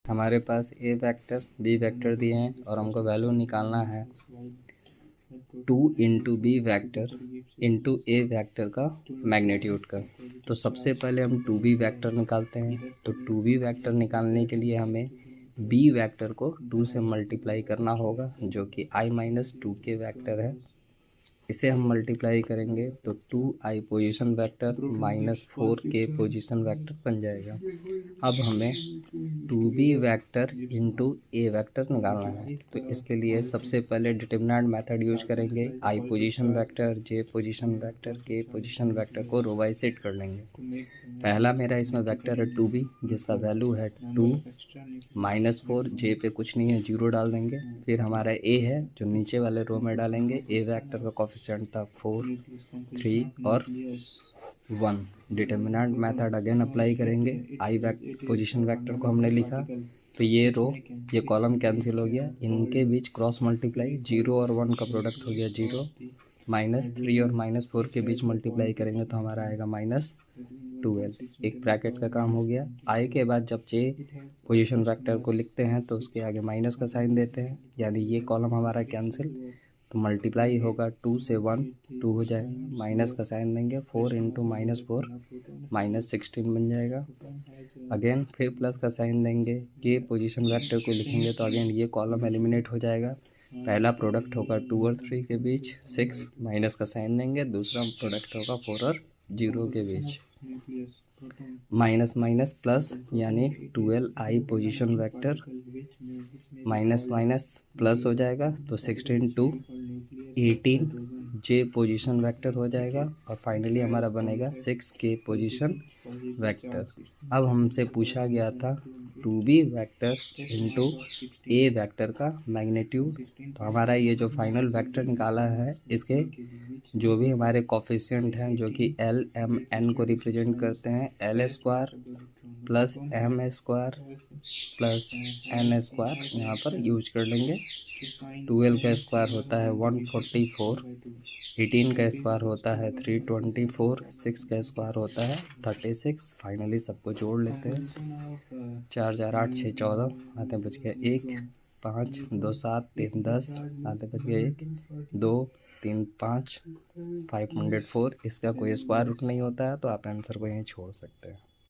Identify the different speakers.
Speaker 1: हमारे पास ए vector B vector दिए हैं और हमको वैल्यू निकालना है 2 इंटू बी वेक्टर इंटू ए वेक्टर का मैग्नीट्यूड का। तो सबसे पहले हम 2b वेक्टर निकालते हैं। तो 2b वेक्टर निकालने के लिए हमें b वेक्टर को 2 से मल्टीप्लाई करना होगा, जो कि i-2 के वेक्टर है। इसे हम मल्टीप्लाई करेंगे तो 2i position vector minus 4k position vector बन जाएगा। अब हमें 2b वेक्टर इंटू ए वेक्टर निकालना है। तो इसके लिए सबसे पहले डिटरमिनेंट मेथड यूज करेंगे। i position vector, j position vector, k position vector को रो वाइज सेट कर लेंगे। पहला मेरा इसमें वेक्टर है 2b, जिसका वैल्यू है 2 -4, j पे कुछ नहीं है, 0 डाल देंगे। फिर हमारा a है जो नीचे वाले रो में डालेंगे। a वेक्टर का कोफिशिएंट था 4, 3 और 1। डिटरमिनेंट मेथड अगेन अप्लाई करेंगे। i पोजीशन वेक्टर को हमने लिखा, तो ये रो ये कॉलम कैंसिल हो गया, इनके बीच क्रॉस मल्टीप्लाई 0 और 1 का प्रोडक्ट हो गया 0, -3 और -4 के बीच मल्टीप्लाई करेंगे तो हमारा आएगा -12। एक ब्रैकेट का काम हो गया। i के बाद जब j पोजीशन वेक्टर को लिखते हैं तो उसके आगे माइनस का साइन देते हैं, यानी ये कॉलम हमारा कैंसिल। तो मल्टीप्लाई होगा 2 से 1, 2 हो जाएगा, माइनस का साइन देंगे, 4 इंटू -4 -16 बन जाएगा। अगेन फिर प्लस का साइन देंगे, के पोजीशन वेक्टर को लिखेंगे तो अगेन ये कॉलम एलिमिनेट हो जाएगा। पहला प्रोडक्ट होगा 2 और 3 के बीच 6, माइनस का साइन देंगे। दूसरा प्रोडक्ट होगा 4 और 0 के बीच माइनस माइनस प्लस, यानी 12i position vector minus minus plus हो जाएगा, तो 16 2 18 j पोजीशन वेक्टर हो जाएगा और फाइनली हमारा बनेगा 6k पोजीशन वेक्टर। अब हमसे पूछा गया था 2b वेक्टर इंटू ए वेक्टर का मैग्नीट्यूड। तो हमारा ये जो फाइनल वेक्टर निकाला है, इसके जो भी हमारे कोफिशिएंट हैं जो कि l m n को रिप्रेजेंट करते हैं, l square plus m square plus n square यहाँ पर यूज कर लेंगे। 12 का स्क्वायर होता है 144, 18 का स्क्वायर होता है 324, 6 का स्क्वायर होता है 36। फाइनली सबको जोड़ लेते हैं। 4 4 8 6 14, आते बच गया 1, 5 2 7 3 10, आते बच गया 1 2 3 5 504। इसका कोई स्क्वायर रूट नहीं होता है, तो आप आंसर को यहीं छोड़ सकते हैं।